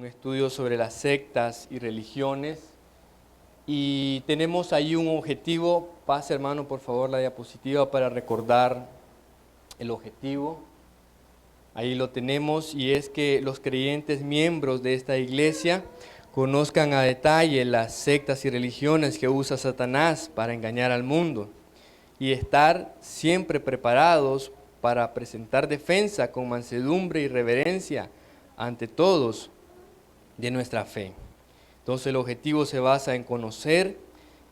un estudio sobre las sectas y religiones. Y tenemos ahí un objetivo. Pase, hermano, por favor, la diapositiva para recordar el objetivo. Ahí lo tenemos, y es que los creyentes miembros de esta iglesia conozcan a detalle las sectas y religiones que usa Satanás para engañar al mundo, y estar siempre preparados para presentar defensa con mansedumbre y reverencia ante todos de nuestra fe. Entonces el objetivo se basa en conocer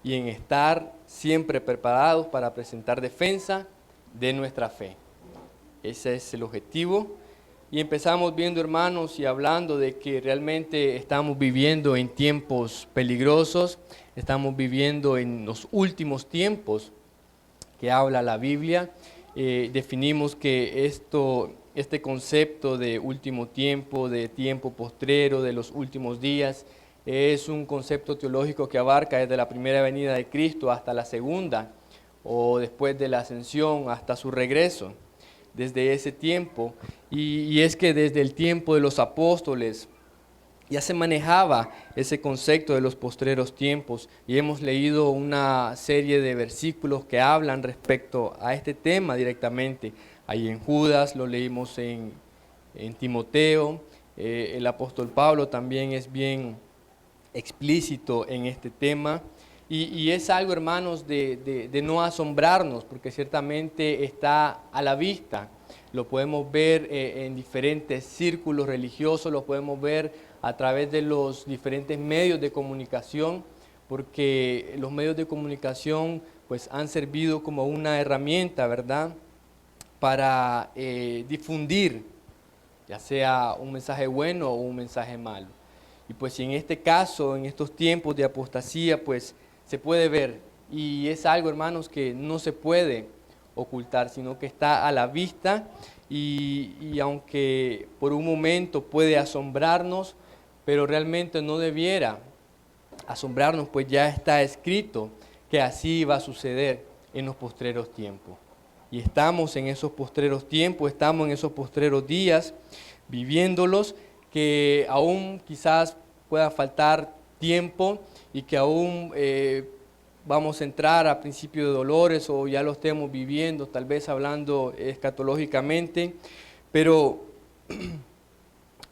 y en estar siempre preparados para presentar defensa de nuestra fe. Ese es el objetivo. Y empezamos viendo, hermanos, y hablando de que realmente estamos viviendo en tiempos peligrosos, estamos viviendo en los últimos tiempos que habla la Biblia. Definimos que este concepto de último tiempo, de tiempo postrero, de los últimos días, es un concepto teológico que abarca desde la primera venida de Cristo hasta la segunda, o después de la ascensión hasta su regreso, desde ese tiempo. Y es que desde el tiempo de los apóstoles ya se manejaba ese concepto de los postreros tiempos, y hemos leído una serie de versículos que hablan respecto a este tema directamente. Ahí en Judas, lo leímos en Timoteo, el apóstol Pablo también es bien explícito en este tema, y es algo, hermanos, de no asombrarnos, porque ciertamente está a la vista. Lo podemos ver en diferentes círculos religiosos, lo podemos ver a través de los diferentes medios de comunicación, porque los medios de comunicación pues han servido como una herramienta, ¿verdad?, para difundir, ya sea un mensaje bueno o un mensaje malo. Y pues en este caso, en estos tiempos de apostasía, pues se puede ver, y es algo, hermanos, que no se puede ocultar, sino que está a la vista, y aunque por un momento puede asombrarnos, pero realmente no debiera asombrarnos, pues ya está escrito que así va a suceder en los postreros tiempos. Y estamos en esos postreros tiempos, estamos en esos postreros días, viviéndolos, que aún quizás pueda faltar tiempo y que aún vamos a entrar a principio de dolores, o ya lo estemos viviendo, tal vez hablando escatológicamente, pero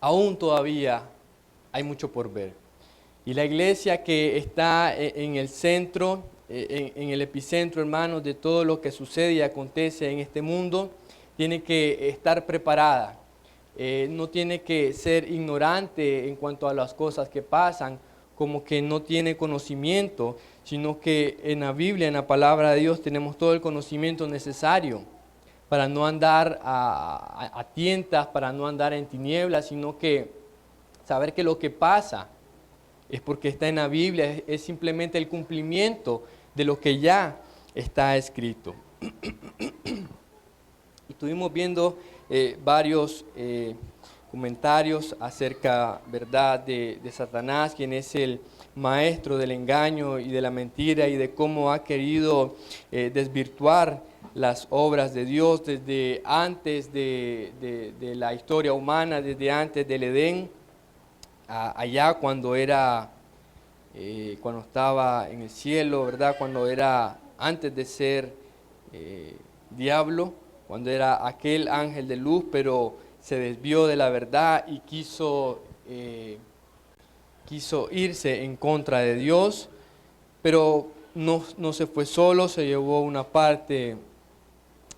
aún todavía hay mucho por ver. Y la iglesia que está en el centro, en el epicentro, hermanos, de todo lo que sucede y acontece en este mundo, tiene que estar preparada. No tiene que ser ignorante en cuanto a las cosas que pasan, como que no tiene conocimiento, sino que en la Biblia, en la palabra de Dios, tenemos todo el conocimiento necesario para no andar a tientas, para no andar en tinieblas, sino que saber que lo que pasa es porque está en la Biblia, es simplemente el cumplimiento de lo que ya está escrito. Y estuvimos viendo varios comentarios acerca, ¿verdad?, de Satanás, quien es el maestro del engaño y de la mentira, y de cómo ha querido desvirtuar las obras de Dios desde antes de la historia humana, desde antes del Edén, allá cuando estaba en el cielo, ¿verdad?, cuando era antes de ser diablo, cuando era aquel ángel de luz, pero se desvió de la verdad y quiso irse en contra de Dios, pero no se fue solo, se llevó una parte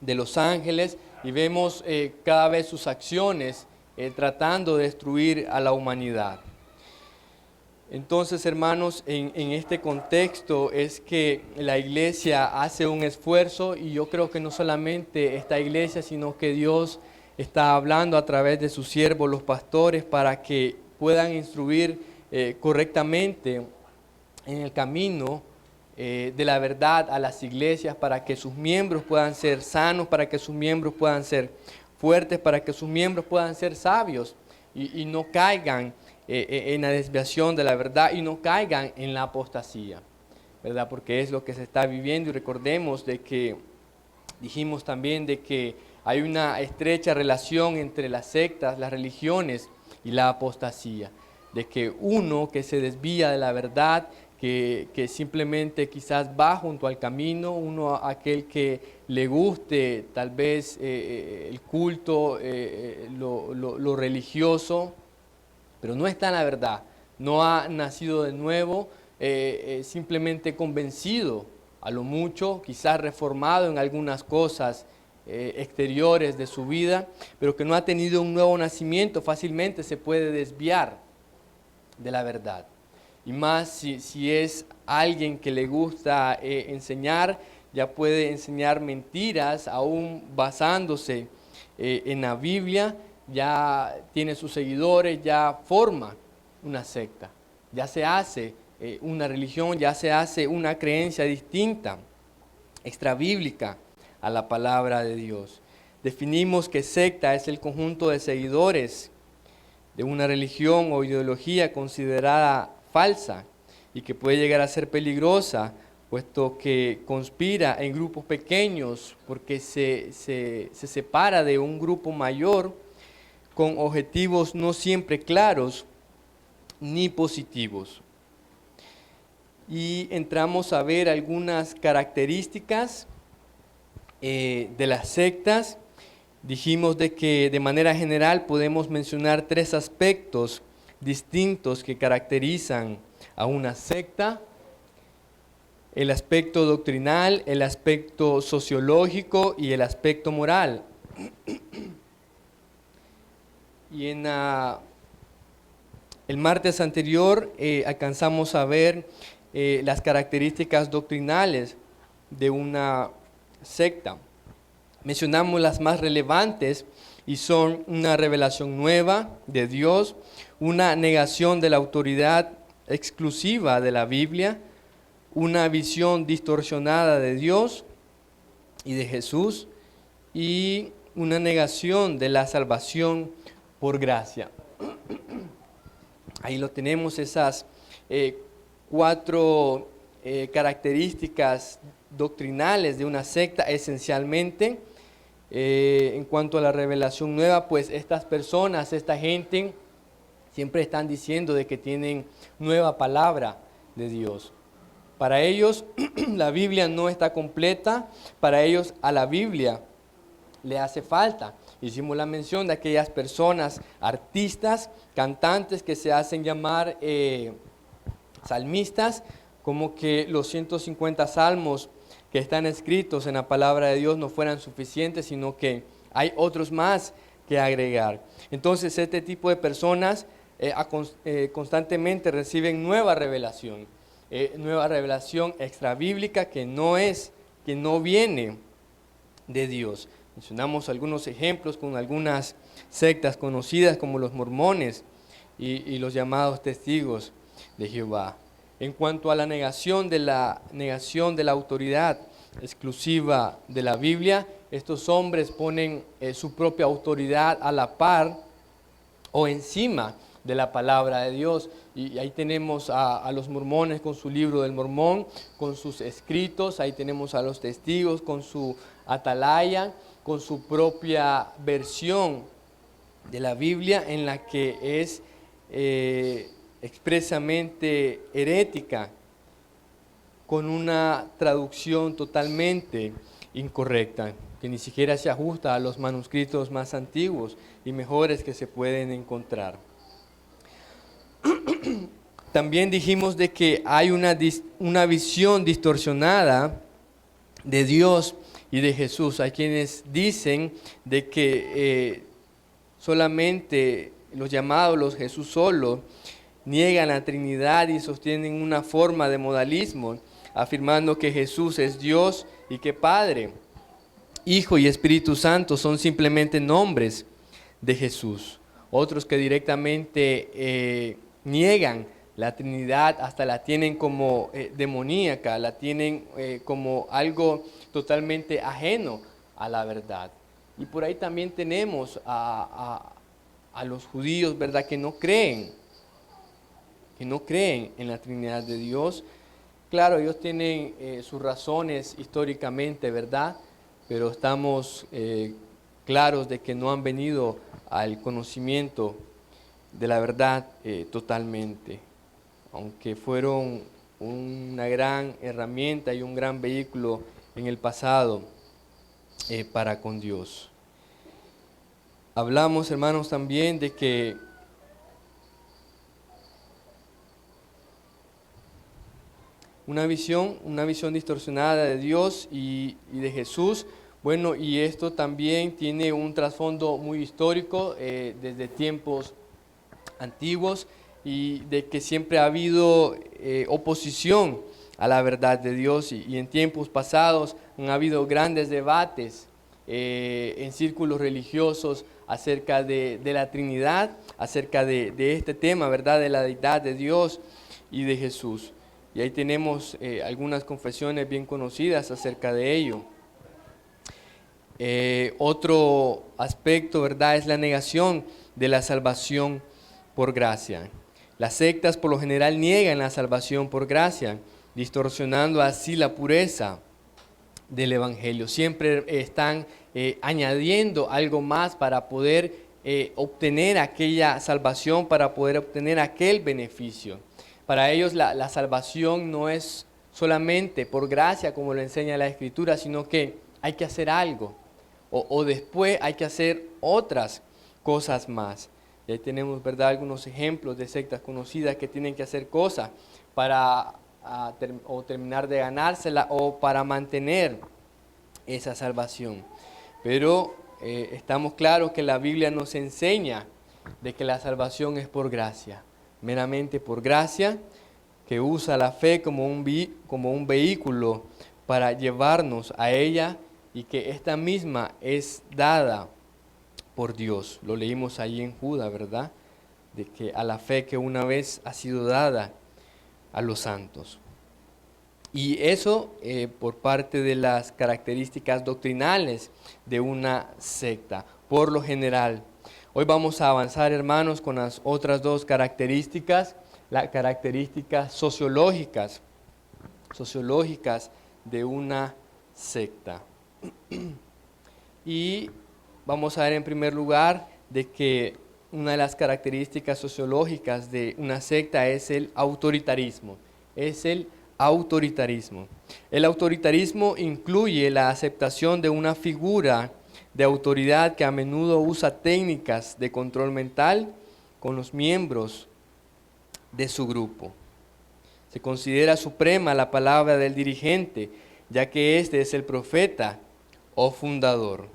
de los ángeles, y vemos cada vez sus acciones tratando de destruir a la humanidad. Entonces, hermanos, en este contexto es que la iglesia hace un esfuerzo, y yo creo que no solamente esta iglesia, sino que Dios está hablando a través de sus siervos, los pastores, para que puedan instruir correctamente en el camino de la verdad a las iglesias, para que sus miembros puedan ser sanos, para que sus miembros puedan ser fuertes, para que sus miembros puedan ser sabios y no caigan en la desviación de la verdad, y no caigan en la apostasía, ¿verdad? Porque es lo que se está viviendo. Y recordemos de que dijimos también de que hay una estrecha relación entre las sectas, las religiones y la apostasía. de que uno que se desvía de la verdad, que simplemente quizás va junto al camino, uno aquel que le guste tal vez el culto, lo religioso, pero no está en la verdad, no ha nacido de nuevo, simplemente convencido a lo mucho, quizás reformado en algunas cosas exteriores de su vida, pero que no ha tenido un nuevo nacimiento, fácilmente se puede desviar de la verdad. Y más si es alguien que le gusta enseñar, ya puede enseñar mentiras, aún basándose en la Biblia, ya tiene sus seguidores, ya forma una secta, ya se hace una religión, ya se hace una creencia distinta, extrabíblica a la palabra de Dios. Definimos que secta es el conjunto de seguidores de una religión o ideología considerada falsa y que puede llegar a ser peligrosa, puesto que conspira en grupos pequeños porque se separa de un grupo mayor con objetivos no siempre claros ni positivos. Y entramos a ver algunas características de las sectas. Dijimos de que de manera general podemos mencionar 3 aspectos distintos que caracterizan a una secta: el aspecto doctrinal, el aspecto sociológico y el aspecto moral. Y en el martes anterior alcanzamos a ver las características doctrinales de una secta. Mencionamos las más relevantes y son una revelación nueva de Dios, una negación de la autoridad exclusiva de la Biblia, una visión distorsionada de Dios y de Jesús y una negación de la salvación por gracia. Ahí lo tenemos, esas 4 características doctrinales de una secta esencialmente. En cuanto a la revelación nueva, pues estas personas, esta gente, siempre están diciendo de que tienen nueva palabra de Dios. Para ellos la Biblia no está completa, para ellos a la Biblia le hace falta. Hicimos la mención de aquellas personas, artistas, cantantes que se hacen llamar salmistas, como que los 150 salmos que están escritos en la palabra de Dios no fueran suficientes, sino que hay otros más que agregar. Entonces este tipo de personas constantemente reciben nueva revelación extrabíblica que no viene de Dios. Mencionamos algunos ejemplos con algunas sectas conocidas como los mormones y los llamados testigos de Jehová. En cuanto a la negación de la autoridad exclusiva de la Biblia, estos hombres ponen su propia autoridad a la par o encima de la palabra de Dios. Y ahí tenemos a los mormones con su libro del Mormón, con sus escritos. Ahí tenemos a los testigos con su atalaya, con su propia versión de la Biblia, en la que es expresamente herética, con una traducción totalmente incorrecta, que ni siquiera se ajusta a los manuscritos más antiguos y mejores que se pueden encontrar. También dijimos de que hay una visión distorsionada de Dios y de Jesús. Hay quienes dicen de que solamente los llamados, los Jesús solo, niegan la Trinidad y sostienen una forma de modalismo, afirmando que Jesús es Dios y que Padre, Hijo y Espíritu Santo son simplemente nombres de Jesús. Otros que directamente niegan la Trinidad, hasta la tienen como demoníaca, la tienen como algo totalmente ajeno a la verdad. Y por ahí también tenemos a los judíos, ¿verdad?, que no creen en la Trinidad de Dios. Claro, ellos tienen sus razones históricamente, ¿verdad? Pero estamos claros de que no han venido al conocimiento de la verdad totalmente, aunque fueron una gran herramienta y un gran vehículo en el pasado para con Dios. Hablamos, hermanos, también de que una visión distorsionada de Dios y de Jesús. Bueno, y esto también tiene un trasfondo muy histórico desde tiempos antiguos y de que siempre ha habido oposición a la verdad de Dios y en tiempos pasados han habido grandes debates en círculos religiosos acerca de la Trinidad, acerca de este tema, ¿verdad? De la deidad de Dios y de Jesús. Y ahí tenemos algunas confesiones bien conocidas acerca de ello. Otro aspecto, ¿verdad?, es la negación de la salvación por gracia. Las sectas por lo general niegan la salvación por gracia, distorsionando así la pureza del Evangelio. Siempre están añadiendo algo más para poder obtener aquella salvación, para poder obtener aquel beneficio. Para ellos la salvación no es solamente por gracia, como lo enseña la Escritura, sino que hay que hacer algo. O después hay que hacer otras cosas más. Y ahí tenemos, ¿verdad?, algunos ejemplos de sectas conocidas que tienen que hacer cosas para terminar de ganársela o para mantener esa salvación. Pero estamos claros que la Biblia nos enseña de que la salvación es por gracia, meramente por gracia, que usa la fe como un vehículo para llevarnos a ella y que esta misma es dada por Dios. Lo leímos ahí en Judas, ¿verdad? De que a la fe que una vez ha sido dada a los santos. Y eso por parte de las características doctrinales de una secta, por lo general. Hoy vamos a avanzar, hermanos, con las otras dos características, las características sociológicas de una secta. Y vamos a ver en primer lugar de que una de las características sociológicas de una secta es el autoritarismo. El autoritarismo incluye la aceptación de una figura de autoridad que a menudo usa técnicas de control mental con los miembros de su grupo. Se considera suprema la palabra del dirigente, ya que éste es el profeta o fundador.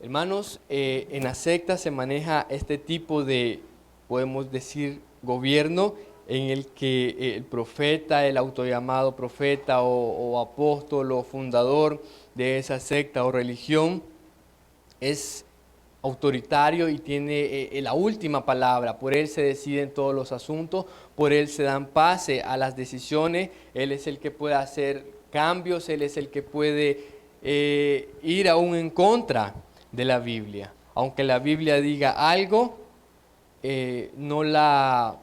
Hermanos, en la secta se maneja este tipo de, podemos decir, gobierno en el que el profeta, el autollamado profeta o apóstol o fundador de esa secta o religión es autoritario y tiene la última palabra. Por él se deciden todos los asuntos, por él se dan pase a las decisiones, él es el que puede hacer cambios, él es el que puede ir aún en contra de la Biblia. Aunque la Biblia diga algo, no la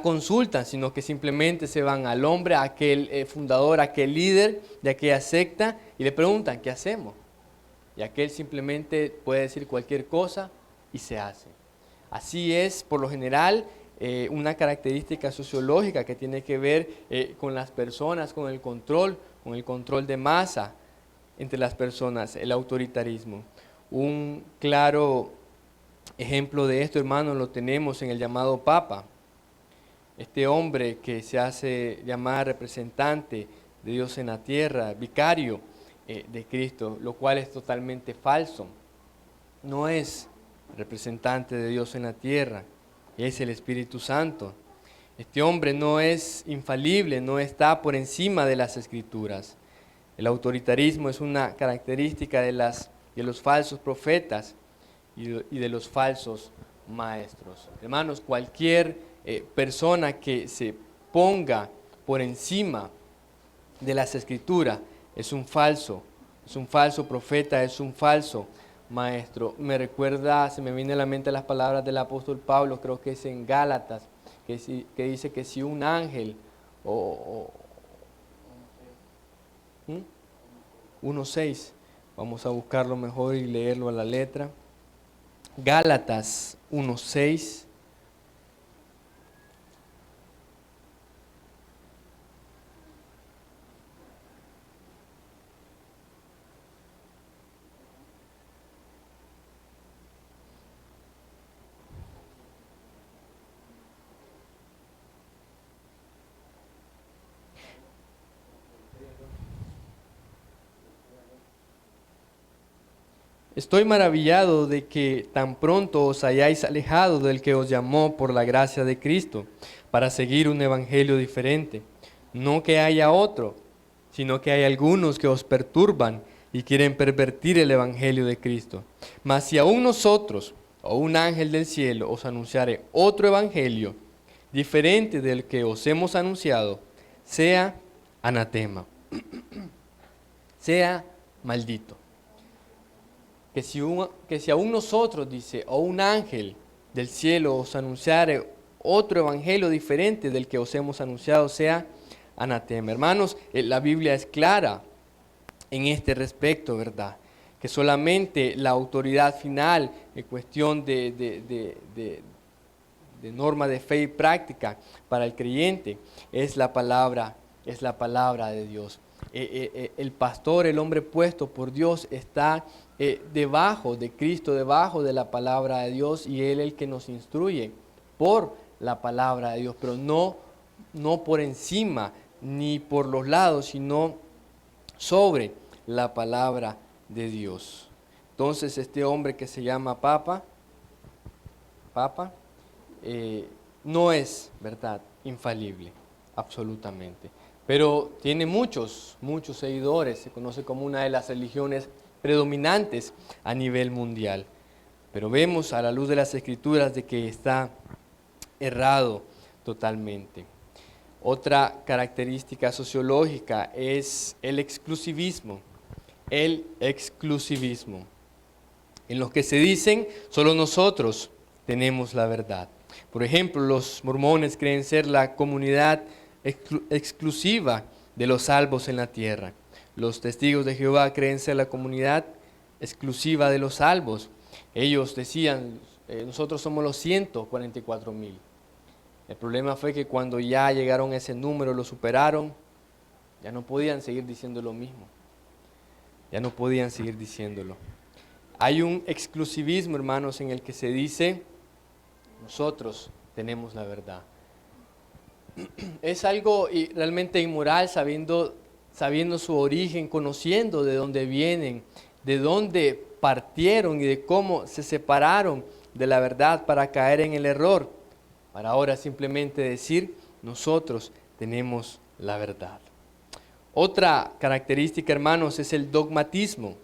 consultan, sino que simplemente se van al hombre, a aquel fundador, a aquel líder de aquella secta y le preguntan, ¿qué hacemos? Y aquel simplemente puede decir cualquier cosa y se hace. Así es, por lo general, una característica sociológica que tiene que ver con las personas, con el control de masa entre las personas, el autoritarismo. Un claro ejemplo de esto, hermanos, lo tenemos en el llamado Papa. Este hombre que se hace llamar representante de Dios en la tierra, vicario de Cristo, lo cual es totalmente falso. No es representante de Dios en la tierra, es el Espíritu Santo. Este hombre no es infalible, no está por encima de las Escrituras. El autoritarismo es una característica de los falsos profetas y de los falsos maestros. Hermanos, cualquier persona que se ponga por encima de las Escrituras es un falso profeta, es un falso maestro. Se me viene a la mente las palabras del apóstol Pablo, creo que es en Gálatas, que dice que si un ángel 1:6, vamos a buscarlo mejor y leerlo a la letra. Gálatas 1:6. Estoy maravillado de que tan pronto os hayáis alejado del que os llamó por la gracia de Cristo, para seguir un evangelio diferente. No que haya otro, sino que hay algunos que os perturban y quieren pervertir el evangelio de Cristo. Mas si aún nosotros o un ángel del cielo os anunciare otro evangelio diferente del que os hemos anunciado, sea anatema, sea maldito. Que si aún nosotros, dice, o un ángel del cielo os anunciare otro evangelio diferente del que os hemos anunciado, sea anatema. Hermanos, la Biblia es clara en este respecto, ¿verdad? Que solamente la autoridad final en cuestión de norma de fe y práctica para el creyente es la palabra de Dios. El pastor, el hombre puesto por Dios, está debajo de Cristo, debajo de la palabra de Dios, y Él es el que nos instruye por la palabra de Dios, pero no por encima ni por los lados, sino sobre la palabra de Dios. Entonces este hombre que se llama Papa, no es, ¿verdad?, infalible, absolutamente. Pero tiene muchos seguidores, se conoce como una de las religiones predominantes a nivel mundial. Pero vemos a la luz de las Escrituras de que está errado totalmente. Otra característica sociológica es el exclusivismo. El exclusivismo. En los que se dicen, solo nosotros tenemos la verdad. Por ejemplo, los mormones creen ser la comunidad exclusiva de los salvos en la tierra. Los testigos de Jehová creen ser la comunidad exclusiva de los salvos. Ellos decían, nosotros somos los 144,000. El problema fue que cuando ya llegaron a ese número, lo superaron, ya no podían seguir diciendo lo mismo. Ya no podían seguir diciéndolo. Hay un exclusivismo, hermanos, en el que se dice, nosotros tenemos la verdad. Es algo realmente inmoral, sabiendo su origen, conociendo de dónde vienen, de dónde partieron y de cómo se separaron de la verdad para caer en el error, para ahora simplemente decir, nosotros tenemos la verdad. Otra característica, hermanos, es el dogmatismo.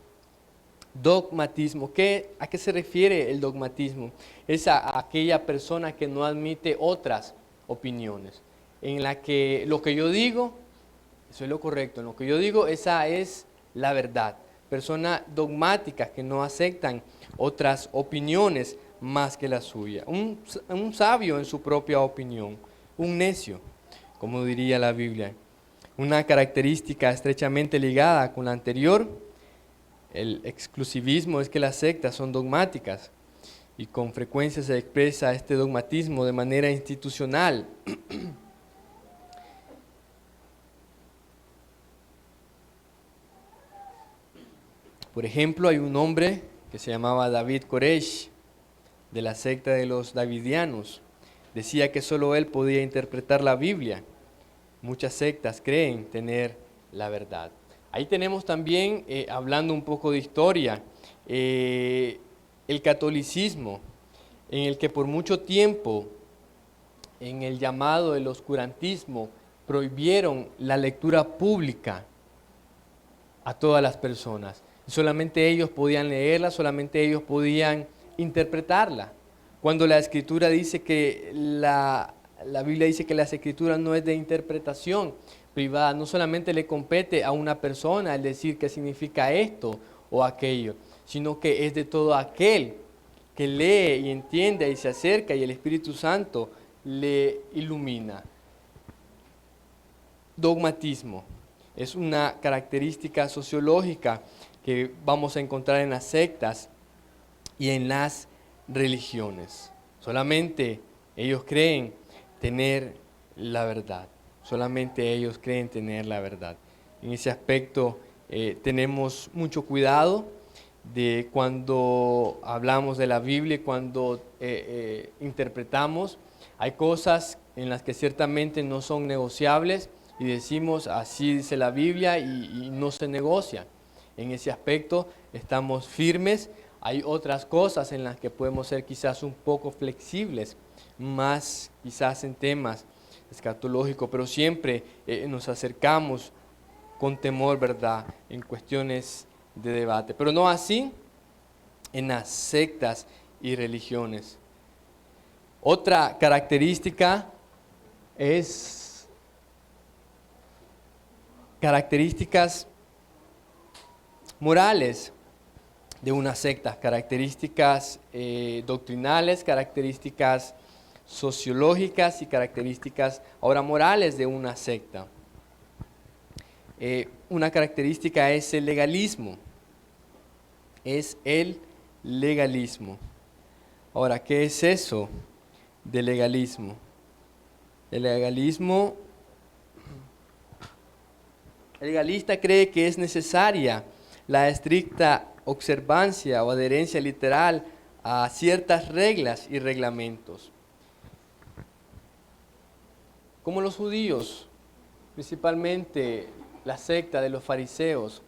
Dogmatismo. ¿A qué se refiere el dogmatismo? Es a aquella persona que no admite otras opiniones, en la que lo que yo digo, eso es lo correcto, en lo que yo digo, esa es la verdad. Personas dogmáticas que no aceptan otras opiniones más que la suya. Un sabio en su propia opinión, un necio, como diría la Biblia. Una característica estrechamente ligada con la anterior, el exclusivismo, es que las sectas son dogmáticas y con frecuencia se expresa este dogmatismo de manera institucional. Por ejemplo, hay un hombre que se llamaba David Koresh, de la secta de los Davidianos. Decía que solo él podía interpretar la Biblia. Muchas sectas creen tener la verdad. Ahí tenemos también, hablando un poco de historia, el catolicismo, en el que por mucho tiempo, en el llamado del oscurantismo, prohibieron la lectura pública a todas las personas. Solamente ellos podían leerla, solamente ellos podían interpretarla. Cuando la Escritura dice que la Biblia dice que las Escrituras no es de interpretación privada, no solamente le compete a una persona el decir qué significa esto o aquello, sino que es de todo aquel que lee y entiende y se acerca y el Espíritu Santo le ilumina. Dogmatismo es una característica sociológica que vamos a encontrar en las sectas y en las religiones. Solamente ellos creen tener la verdad. Solamente ellos creen tener la verdad. En ese aspecto tenemos mucho cuidado de cuando hablamos de la Biblia y cuando interpretamos. Hay cosas en las que ciertamente no son negociables y decimos así dice la Biblia y no se negocia. En ese aspecto estamos firmes. Hay otras cosas en las que podemos ser quizás un poco flexibles, más quizás en temas escatológicos, pero siempre nos acercamos con temor, ¿verdad?, en cuestiones de debate. Pero no así en las sectas y religiones. Otra característica es características morales de una secta, características doctrinales, características sociológicas y características ahora morales de una secta. Una característica es el legalismo. Es el legalismo. Ahora, ¿qué es eso de legalismo? El legalista cree que es necesaria la estricta observancia o adherencia literal a ciertas reglas y reglamentos. Como los judíos, principalmente la secta de los fariseos,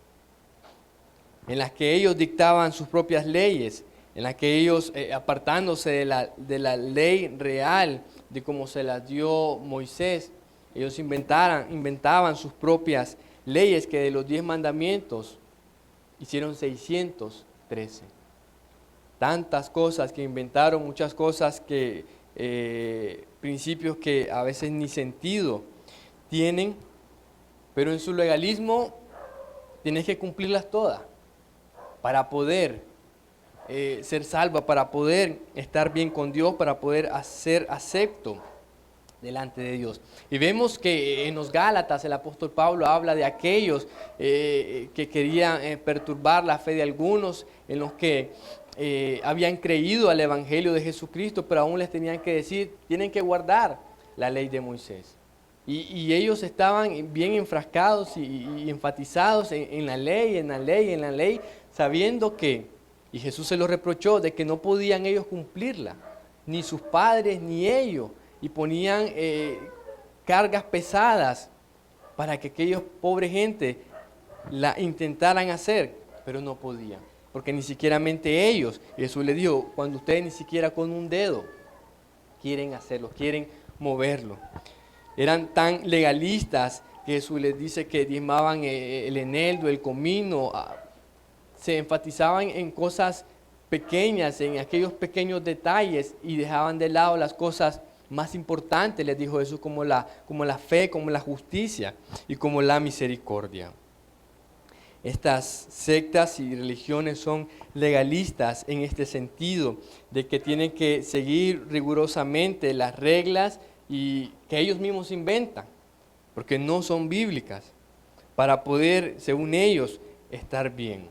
en las que ellos dictaban sus propias leyes, en las que ellos, apartándose de la ley real, de cómo se las dio Moisés, ellos inventaban sus propias leyes, que de los 10 mandamientos hicieron 613. Tantas cosas que inventaron, muchas cosas que, principios que a veces ni sentido tienen, pero en su legalismo tienes que cumplirlas todas para poder ser salva, para poder estar bien con Dios, para poder ser acepto delante de Dios. Y vemos que en los Gálatas el apóstol Pablo habla de aquellos que querían perturbar la fe de algunos, en los que habían creído al evangelio de Jesucristo, pero aún les tenían que decir, tienen que guardar la ley de Moisés. Y ellos estaban bien enfrascados y enfatizados en la ley, en la ley, en la ley, sabiendo que, y Jesús se los reprochó, de que no podían ellos cumplirla, ni sus padres ni ellos, y ponían cargas pesadas para que aquellos pobres gente la intentaran hacer, pero no podían, porque ni siquiera ellos, Jesús les dijo, cuando ustedes ni siquiera con un dedo quieren hacerlo, quieren moverlo. Eran tan legalistas que Jesús les dice que diezmaban el eneldo, el comino, se enfatizaban en cosas pequeñas, en aquellos pequeños detalles y dejaban de lado las cosas más importantes, les dijo Jesús, como la fe, como la justicia y como la misericordia. Estas sectas y religiones son legalistas en este sentido, de que tienen que seguir rigurosamente las reglas y que ellos mismos inventan, porque no son bíblicas, para poder, según ellos, estar bien.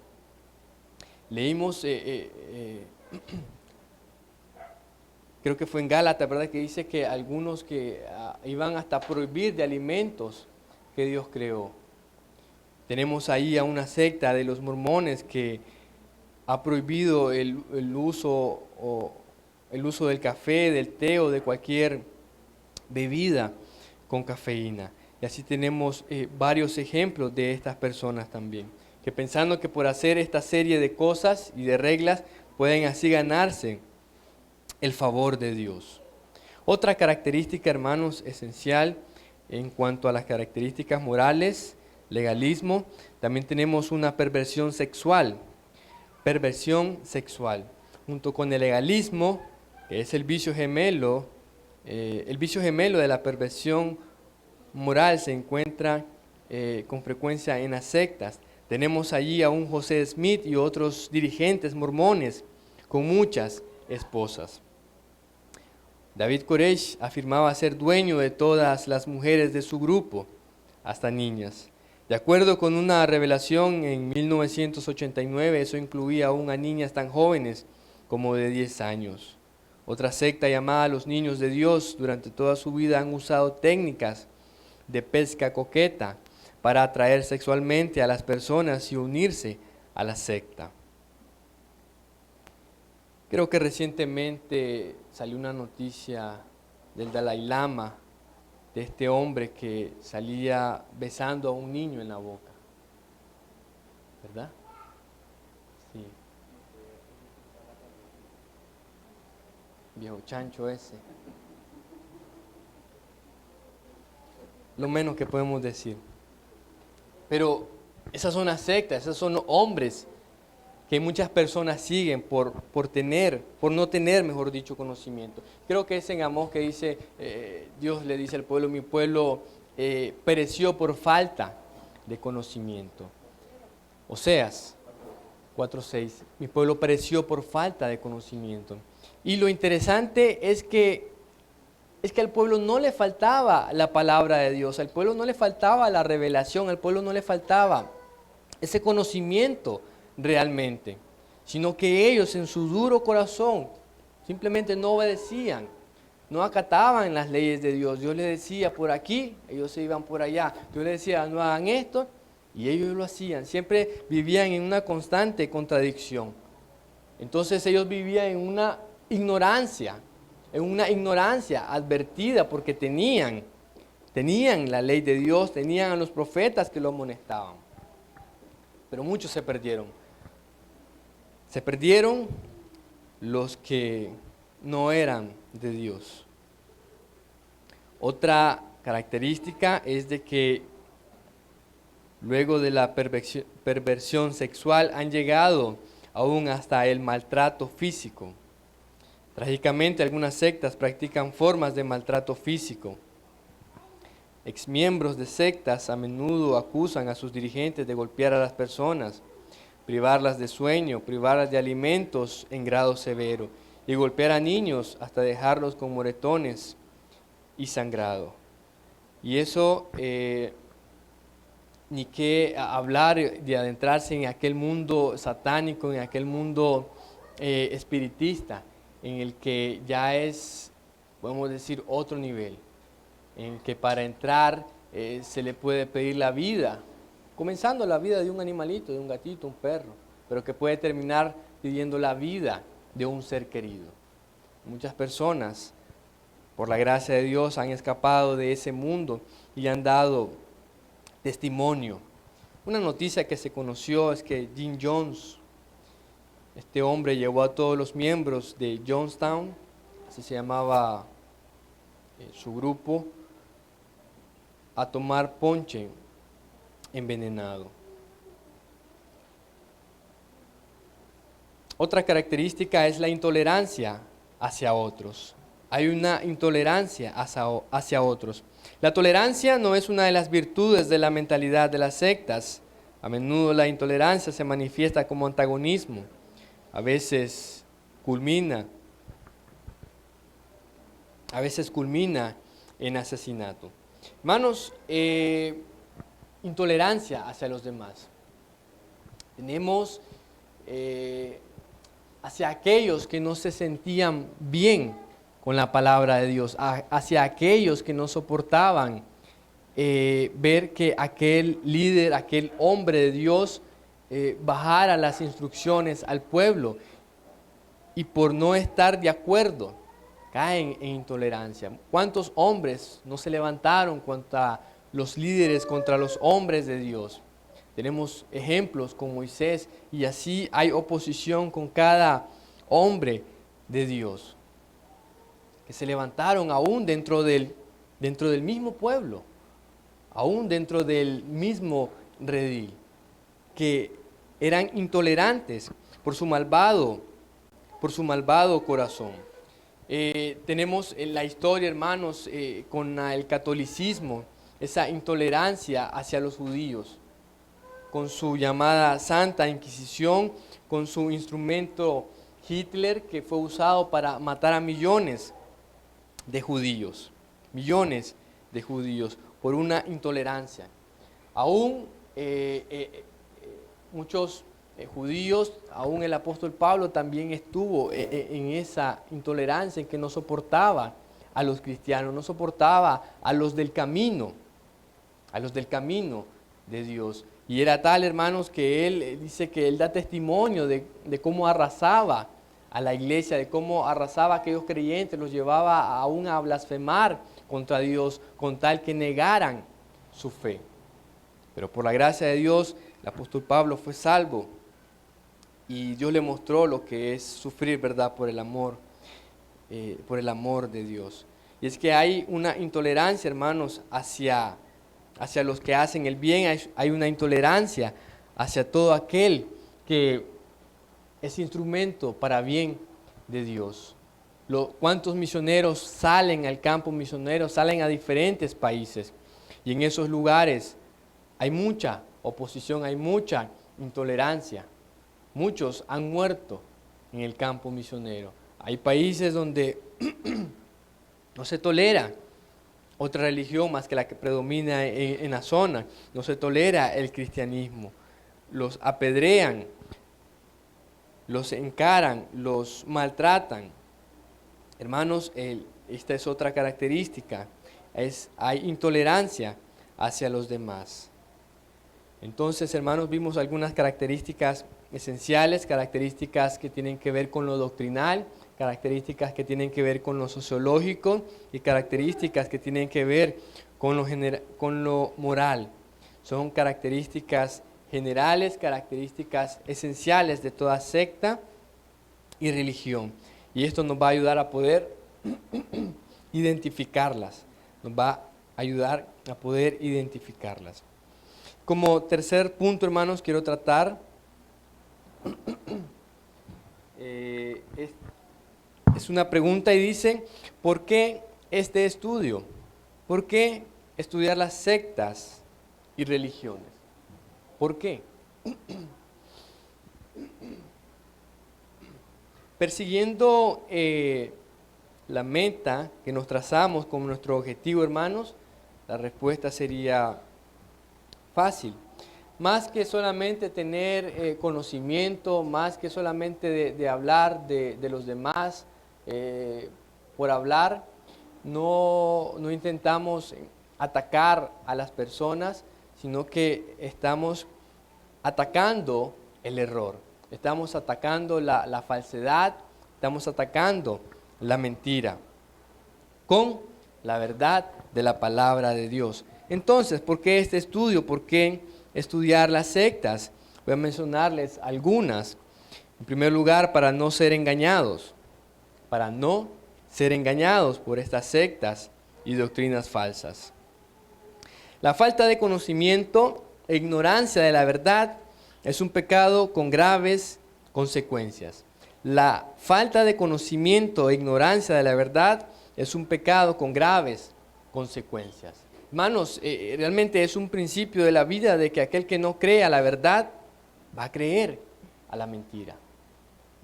Leímos, creo que fue en Gálatas, ¿verdad?, que dice que algunos que iban hasta prohibir de alimentos que Dios creó. Tenemos ahí a una secta de los mormones que ha prohibido el uso del café, del té o de cualquier bebida con cafeína. Y así tenemos varios ejemplos de estas personas también, que pensando que por hacer esta serie de cosas y de reglas pueden así ganarse el favor de Dios. Otra característica, hermanos, esencial en cuanto a las características morales, legalismo, también tenemos una perversión sexual. Perversión sexual. Junto con el legalismo, que es el vicio gemelo de la perversión moral se encuentra con frecuencia en las sectas. Tenemos allí a un José Smith y otros dirigentes mormones con muchas esposas. David Koresh afirmaba ser dueño de todas las mujeres de su grupo, hasta niñas. De acuerdo con una revelación en 1989, eso incluía aún a niñas tan jóvenes como de 10 años. Otra secta llamada Los Niños de Dios durante toda su vida han usado técnicas de pesca coqueta para atraer sexualmente a las personas y unirse a la secta. Creo que recientemente salió una noticia del Dalai Lama, de este hombre que salía besando a un niño en la boca, ¿verdad? Sí. Viejo chancho ese. Lo menos que podemos decir. Pero esas son las sectas, esos son los hombres que muchas personas siguen por no tener, mejor dicho, conocimiento. Creo que es en Amós que dice, Dios le dice al pueblo, mi pueblo pereció por falta de conocimiento. Oseas 4:6, mi pueblo pereció por falta de conocimiento. Y lo interesante es que al pueblo no le faltaba la palabra de Dios, al pueblo no le faltaba la revelación, al pueblo no le faltaba ese conocimiento realmente, sino que ellos en su duro corazón simplemente no obedecían, no acataban las leyes de Dios. Dios les decía por aquí, ellos se iban por allá. Dios les decía no hagan esto y ellos lo hacían. Siempre vivían en una constante contradicción. Entonces ellos vivían en una ignorancia advertida porque tenían la ley de Dios, tenían a los profetas que lo amonestaban. Pero muchos se perdieron. Se perdieron los que no eran de Dios. Otra característica es de que luego de la perversión sexual han llegado aún hasta el maltrato físico. Trágicamente, algunas sectas practican formas de maltrato físico. Exmiembros de sectas a menudo acusan a sus dirigentes de golpear a las personas, privarlas de sueño, privarlas de alimentos en grado severo y golpear a niños hasta dejarlos con moretones y sangrado. Y eso, ni qué hablar de adentrarse en aquel mundo satánico, en aquel mundo espiritista, en el que ya es, podemos decir, otro nivel, en el que para entrar se le puede pedir la vida, comenzando la vida de un animalito, de un gatito, un perro, pero que puede terminar pidiendo la vida de un ser querido. Muchas personas, por la gracia de Dios, han escapado de ese mundo y han dado testimonio. Una noticia que se conoció es que Jim Jones, este hombre, llevó a todos los miembros de Jonestown, así se llamaba su grupo, a tomar ponche envenenado. Otra característica es la intolerancia hacia otros. Hay una intolerancia hacia otros. La tolerancia no es una de las virtudes de la mentalidad de las sectas. A menudo la intolerancia se manifiesta como antagonismo. A veces culmina en asesinato. Hermanos, intolerancia hacia los demás. Tenemos hacia aquellos que no se sentían bien con la palabra de Dios, hacia aquellos que no soportaban ver que aquel líder, aquel hombre de Dios bajara las instrucciones al pueblo y por no estar de acuerdo caen en intolerancia. ¿Cuántos hombres no se levantaron contra los líderes, contra los hombres de Dios? Tenemos ejemplos con Moisés y así hay oposición con cada hombre de Dios que se levantaron aún dentro del mismo pueblo, aún dentro del mismo redil, que eran intolerantes por su malvado corazón. Tenemos en la historia, hermanos, con el catolicismo, esa intolerancia hacia los judíos, con su llamada Santa Inquisición, con su instrumento Hitler, que fue usado para matar a millones de judíos, por una intolerancia. Aún muchos judíos, aún el apóstol Pablo también estuvo en esa intolerancia en que no soportaba a los cristianos, no soportaba a los del camino de Dios. Y era tal, hermanos, que él dice que él da testimonio de cómo arrasaba a la iglesia, de cómo arrasaba a aquellos creyentes, los llevaba aún a blasfemar contra Dios con tal que negaran su fe. Pero por la gracia de Dios, el apóstol Pablo fue salvo y Dios le mostró lo que es sufrir, ¿verdad?, por el amor de Dios. Y es que hay una intolerancia, hermanos, hacia los que hacen el bien, hay una intolerancia hacia todo aquel que es instrumento para bien de Dios. ¿Cuántos misioneros salen al campo misionero, salen a diferentes países? Y en esos lugares hay mucha oposición, hay mucha intolerancia. Muchos han muerto en el campo misionero. Hay países donde no se tolera otra religión más que la que predomina en la zona. No se tolera el cristianismo. Los apedrean, los encaran, los maltratan. Hermanos, esta es otra característica. Hay intolerancia hacia los demás. Entonces, hermanos, vimos algunas características esenciales, características que tienen que ver con lo doctrinal, características que tienen que ver con lo sociológico y características que tienen que ver con lo moral. Son características generales, características esenciales de toda secta y religión. Y esto nos va a ayudar a poder identificarlas. Nos va a ayudar a poder identificarlas. Como tercer punto, hermanos, quiero tratar es una pregunta y dice, ¿por qué este estudio? ¿Por qué estudiar las sectas y religiones? ¿Por qué? Persiguiendo la meta que nos trazamos como nuestro objetivo, hermanos, la respuesta sería fácil. Más que solamente tener conocimiento, más que solamente de hablar de los demás por hablar, no intentamos atacar a las personas, sino que estamos atacando el error, estamos atacando la falsedad, estamos atacando la mentira con la verdad de la palabra de Dios. Entonces, ¿por qué este estudio? ¿Por qué estudiar las sectas? Voy a mencionarles algunas. En primer lugar, para no ser engañados por estas sectas y doctrinas falsas. La falta de conocimiento e ignorancia de la verdad es un pecado con graves consecuencias. La falta de conocimiento e ignorancia de la verdad es un pecado con graves consecuencias. Hermanos, realmente es un principio de la vida de que aquel que no cree a la verdad va a creer a la mentira.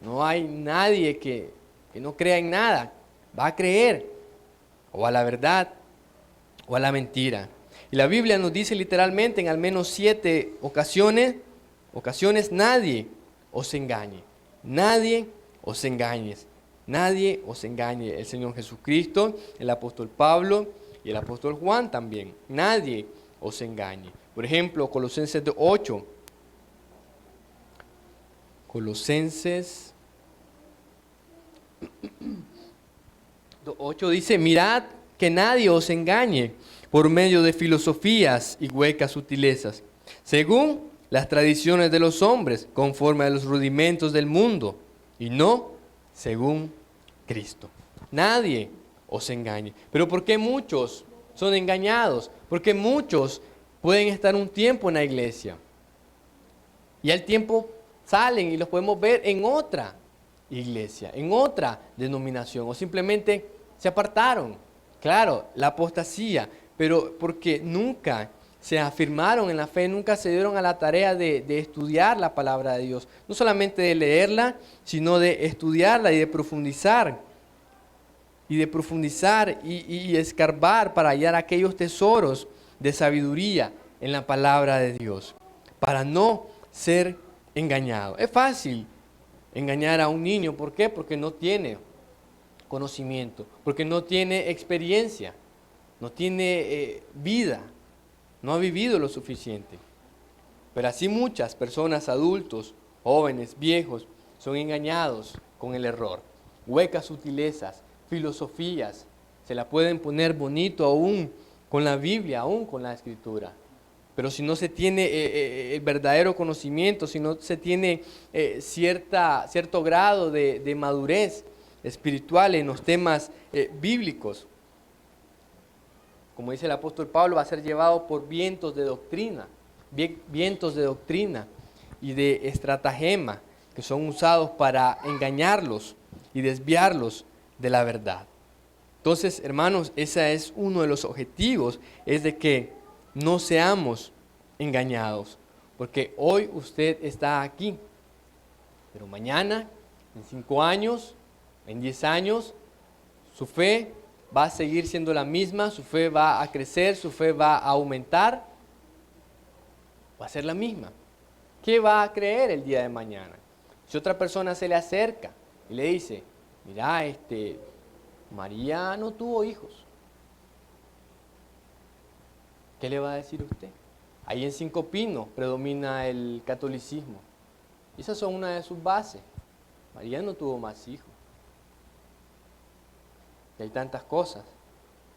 No hay nadie que no crea en nada, va a creer o a la verdad o a la mentira. Y la Biblia nos dice literalmente en al menos 7 ocasiones, nadie os engañe. Nadie os engañe. Nadie os engañe. El Señor Jesucristo, el apóstol Pablo y el apóstol Juan también. Nadie os engañe. Por ejemplo, Colosenses 8. Colosenses 8 dice, mirad que nadie os engañe por medio de filosofías y huecas sutilezas, según las tradiciones de los hombres, conforme a los rudimentos del mundo, y no según Cristo. Nadie os engañe. Pero ¿por qué muchos son engañados? Porque muchos pueden estar un tiempo en la iglesia y al tiempo salen y los podemos ver en otra iglesia, en otra denominación, o simplemente se apartaron. Claro, la apostasía, pero porque nunca se afirmaron en la fe, nunca se dieron a la tarea de estudiar la palabra de Dios. No solamente de leerla, sino de estudiarla y de profundizar. Y escarbar para hallar aquellos tesoros de sabiduría en la palabra de Dios. Para no ser engañado. Es fácil engañar a un niño. ¿Por qué? Porque no tiene conocimiento, porque no tiene experiencia, no tiene vida, no ha vivido lo suficiente. Pero así muchas personas, adultos, jóvenes, viejos, son engañados con el error. Huecas sutilezas, filosofías, se la pueden poner bonito aún con la Biblia, aún con la Escritura. Pero si no se tiene el verdadero conocimiento, si no se tiene cierto grado de madurez espiritual en los temas bíblicos, como dice el apóstol Pablo, va a ser llevado por vientos de doctrina y de estratagema que son usados para engañarlos y desviarlos de la verdad. Entonces, hermanos, ese es uno de los objetivos, es de que no seamos engañados, porque hoy usted está aquí, pero mañana, en 5 años, en 10 años, su fe va a seguir siendo la misma, su fe va a crecer, su fe va a aumentar, va a ser la misma. ¿Qué va a creer el día de mañana? Si otra persona se le acerca y le dice, mira, María no tuvo hijos, ¿qué le va a decir usted? Ahí en Cinco Pinos predomina el catolicismo. Esas son una de sus bases. María no tuvo más hijos. Y hay tantas cosas.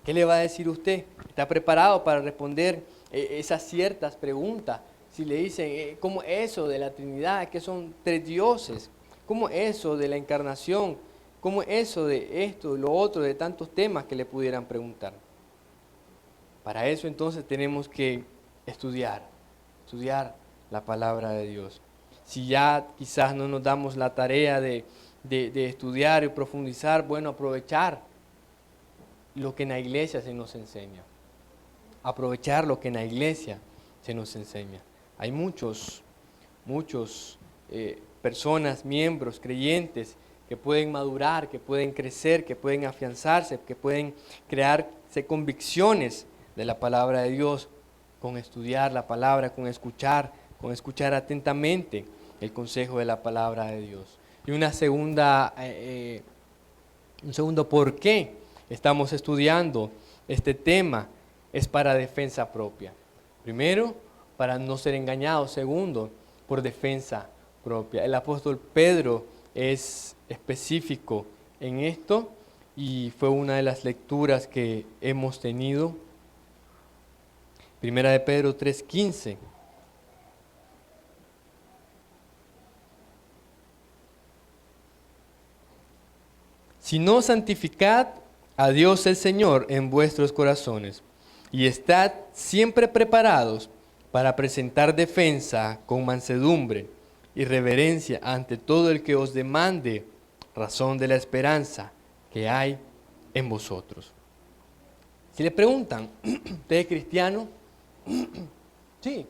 ¿Qué le va a decir usted? ¿Está preparado para responder esas ciertas preguntas? Si le dicen, ¿cómo eso de la Trinidad? Que son 3 dioses. ¿Cómo eso de la encarnación? ¿Cómo eso de esto, lo otro, de tantos temas que le pudieran preguntar? Para eso entonces tenemos que estudiar la palabra de Dios. Si ya quizás no nos damos la tarea de estudiar y profundizar, bueno, aprovechar lo que en la iglesia se nos enseña. Aprovechar lo que en la iglesia se nos enseña. Hay muchos personas, miembros, creyentes que pueden madurar, que pueden crecer, que pueden afianzarse, que pueden crearse convicciones de la palabra de Dios con estudiar la palabra, con escuchar atentamente el consejo de la palabra de Dios. Y un segundo por qué estamos estudiando este tema es para defensa propia. Primero, para no ser engañados. Segundo, por defensa propia. El apóstol Pedro es específico en esto y fue una de las lecturas que hemos tenido. Primera de Pedro 3:15. Sino santificad a Dios el Señor en vuestros corazones y estad siempre preparados para presentar defensa con mansedumbre y reverencia ante todo el que os demande razón de la esperanza que hay en vosotros. Si le preguntan, ¿usted es cristiano? Sí.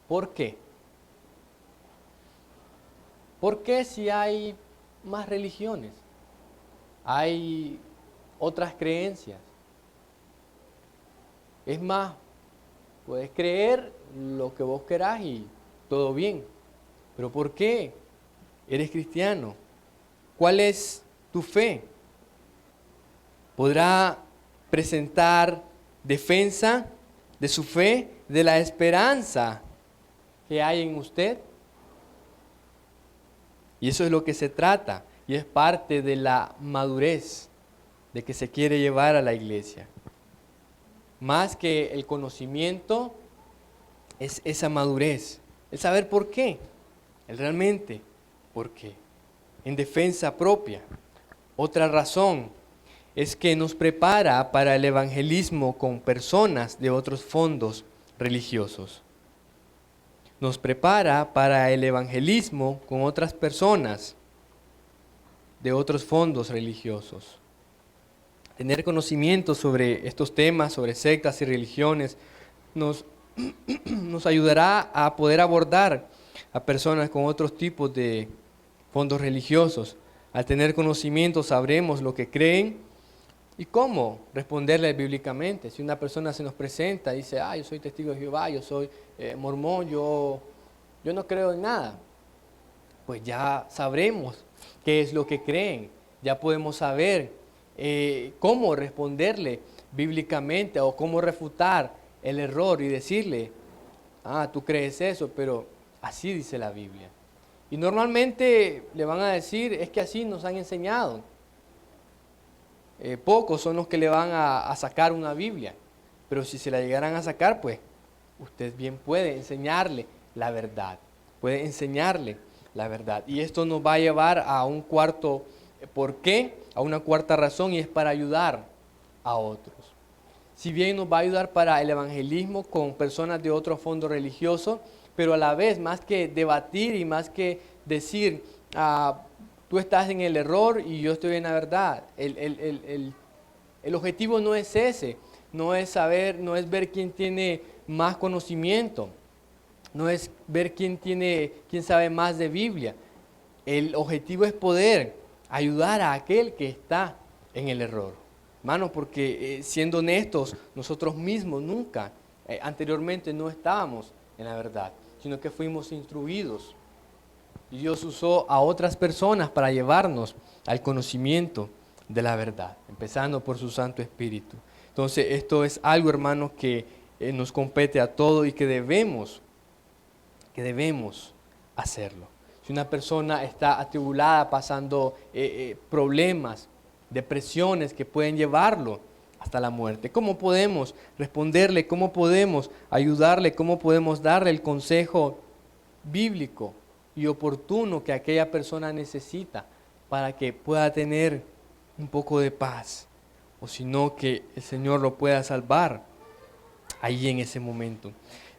¿Por qué? ¿Por qué si hay más religiones? Hay otras creencias. Es más, puedes creer lo que vos querás y todo bien. ¿Pero por qué eres cristiano? ¿Cuál es tu fe? ¿Podrá presentar defensa de su fe, de la esperanza que hay en usted? Y eso es lo que se trata, y es parte de la madurez de que se quiere llevar a la iglesia. Más que el conocimiento, es esa madurez, el saber por qué, el realmente por qué, en defensa propia. Otra razón es que nos prepara para el evangelismo con personas de otros fondos religiosos. Nos prepara para el evangelismo con otras personas de otros fondos religiosos. Tener conocimiento sobre estos temas, sobre sectas y religiones, nos ayudará a poder abordar a personas con otros tipos de fondos religiosos. Al tener conocimiento sabremos lo que creen y cómo responderle bíblicamente. Si una persona se nos presenta y dice, yo soy testigo de Jehová, yo soy mormón, yo no creo en nada. pues ya sabremos qué es lo que creen, ya podemos saber cómo responderle bíblicamente o cómo refutar el error y decirle, tú crees eso, pero así dice la Biblia. Y normalmente le van a decir, es que así nos han enseñado. Pocos son los que le van a sacar una Biblia, pero si se la llegaran a sacar, pues usted bien puede enseñarle la verdad, puede enseñarle la verdad. Y esto nos va a llevar a un cuarto por qué, a una cuarta razón, y es para ayudar a otros. Si bien nos va a ayudar para el evangelismo con personas de otro fondo religioso, pero a la vez, más que debatir y más que decir, tú estás en el error y yo estoy en la verdad, el objetivo no es ese, no es saber, no es ver quién tiene más conocimiento, no es ver quién sabe más de Biblia. El objetivo es poder ayudar a aquel que está en el error. Hermanos, porque siendo honestos, nosotros mismos nunca, anteriormente no estábamos en la verdad, sino que fuimos instruidos. Y Dios usó a otras personas para llevarnos al conocimiento de la verdad, empezando por su Santo Espíritu. Entonces, esto es algo, hermanos, que nos compete a todos y que debemos hacerlo. Si una persona está atribulada, pasando problemas, depresiones que pueden llevarlo hasta la muerte, ¿cómo podemos responderle? ¿Cómo podemos ayudarle? ¿Cómo podemos darle el consejo bíblico y oportuno que aquella persona necesita para que pueda tener un poco de paz? O si no, que el Señor lo pueda salvar ahí en ese momento.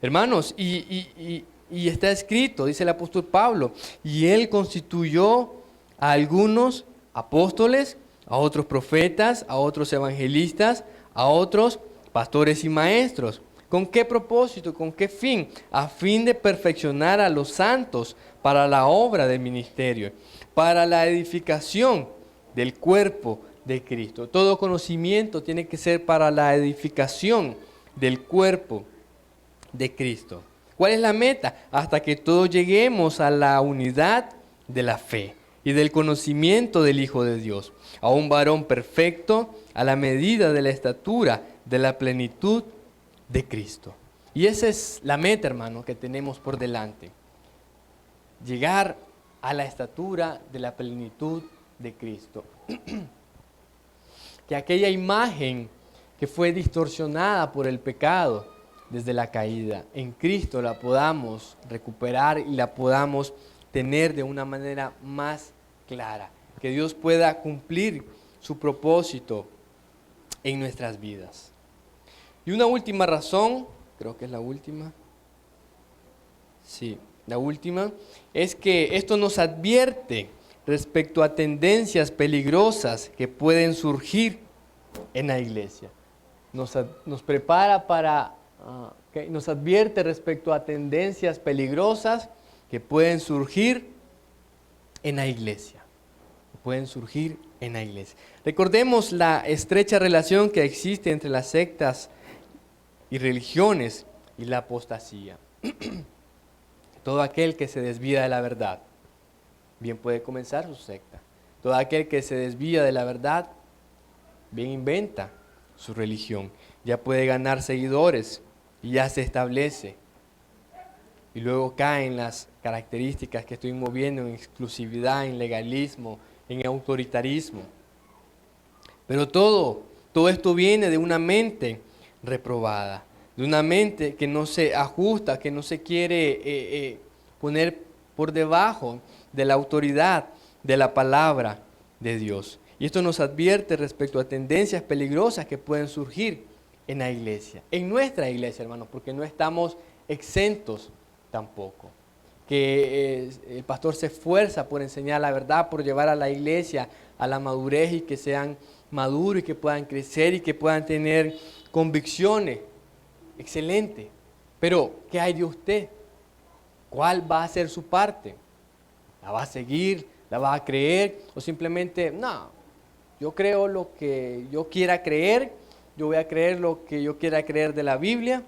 Hermanos, y está escrito, dice el apóstol Pablo, y Él constituyó a algunos apóstoles, a otros profetas, a otros evangelistas, a otros pastores y maestros. ¿Con qué propósito? ¿Con qué fin? A fin de perfeccionar a los santos para la obra del ministerio, para la edificación del cuerpo de Cristo. Todo conocimiento tiene que ser para la edificación del cuerpo de Cristo. ¿Cuál es la meta? Hasta que todos lleguemos a la unidad de la fe y del conocimiento del Hijo de Dios, a un varón perfecto a la medida de la estatura de la plenitud de Cristo. Y esa es la meta, hermano, que tenemos por delante. Llegar a la estatura de la plenitud de Cristo. Que aquella imagen que fue distorsionada por el pecado desde la caída, en Cristo la podamos recuperar y la podamos tener de una manera más clara. Que Dios pueda cumplir su propósito en nuestras vidas. Y una última razón, creo que es la última. Sí, la última es que esto nos advierte respecto a tendencias peligrosas que pueden surgir en la iglesia. Nos prepara para, nos advierte respecto a tendencias peligrosas que pueden surgir en la iglesia. Pueden surgir en la iglesia. Recordemos la estrecha relación que existe entre las sectas y religiones y la apostasía. Todo aquel que se desvía de la verdad, bien puede comenzar su secta. Todo aquel que se desvía de la verdad, bien inventa su religión. Ya puede ganar seguidores y ya se establece. Y luego caen las características que estuvimos viendo en exclusividad, en legalismo, en autoritarismo. Pero todo esto viene de una mente reprobada, de una mente que no se ajusta, que no se quiere poner por debajo de la autoridad de la palabra de Dios. Y esto nos advierte respecto a tendencias peligrosas que pueden surgir en la iglesia, en nuestra iglesia, hermanos, porque no estamos exentos tampoco. Que el pastor se esfuerza por enseñar la verdad, por llevar a la iglesia a la madurez y que sean maduros y que puedan crecer y que puedan tener convicciones. Excelente. Pero, ¿qué hay de usted? ¿Cuál va a ser su parte? ¿La va a seguir? ¿La va a creer? ¿O simplemente, no, yo creo lo que yo quiera creer, yo voy a creer lo que yo quiera creer de la Biblia?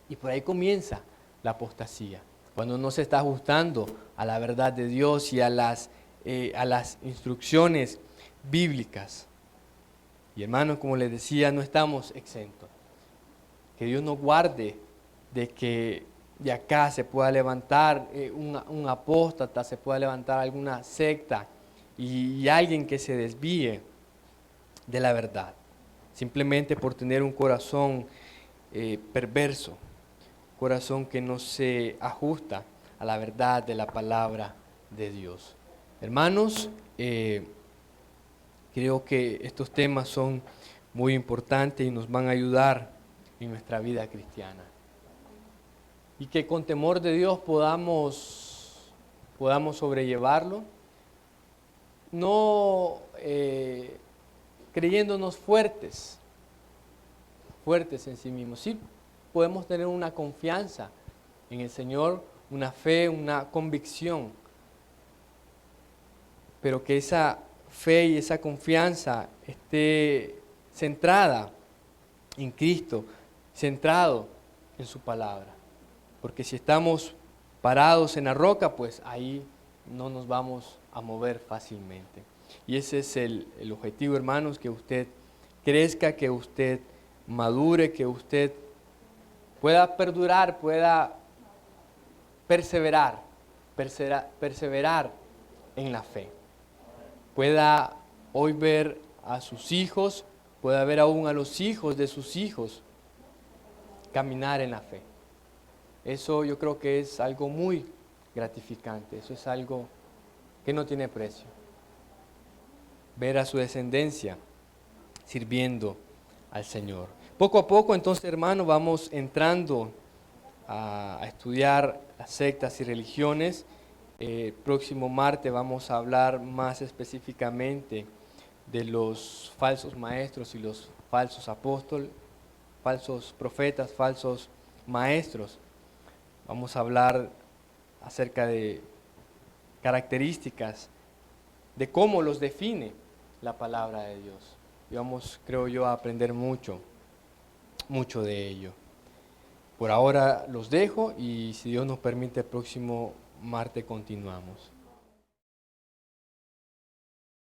Y por ahí comienza la apostasía. cuando no se está ajustando a la verdad de Dios y a las instrucciones bíblicas. Y hermanos, como les decía, no estamos exentos. Que Dios nos guarde de que de acá se pueda levantar un apóstata, se pueda levantar alguna secta y alguien que se desvíe de la verdad, simplemente por tener un corazón perverso, corazón que no se ajusta a la verdad de la palabra de Dios. Hermanos, creo que estos temas son muy importantes y nos van a ayudar en nuestra vida cristiana. Y que con temor de Dios podamos sobrellevarlo, no creyéndonos fuertes en sí mismos. Sí podemos tener una confianza en el Señor, una fe, una convicción, pero que esa fe y esa confianza esté centrada en Cristo, centrado en su palabra. Porque si estamos parados en la roca, pues ahí no nos vamos a mover fácilmente. Y ese es el objetivo, hermanos, que usted crezca, que usted madure, que usted pueda perdurar, pueda perseverar en la fe. Pueda hoy ver a sus hijos, pueda ver aún a los hijos de sus hijos caminar en la fe. Eso yo creo que es algo muy gratificante, eso es algo que no tiene precio. Ver a su descendencia sirviendo al Señor. Poco a poco, entonces, hermanos, vamos entrando a estudiar las sectas y religiones. Próximo martes vamos a hablar más específicamente de los falsos maestros y los falsos apóstoles, falsos profetas, falsos maestros. Vamos a hablar acerca de características, de cómo los define la palabra de Dios. Y vamos, creo yo, a aprender mucho de ello. Por ahora los dejo y si Dios nos permite, el próximo martes continuamos.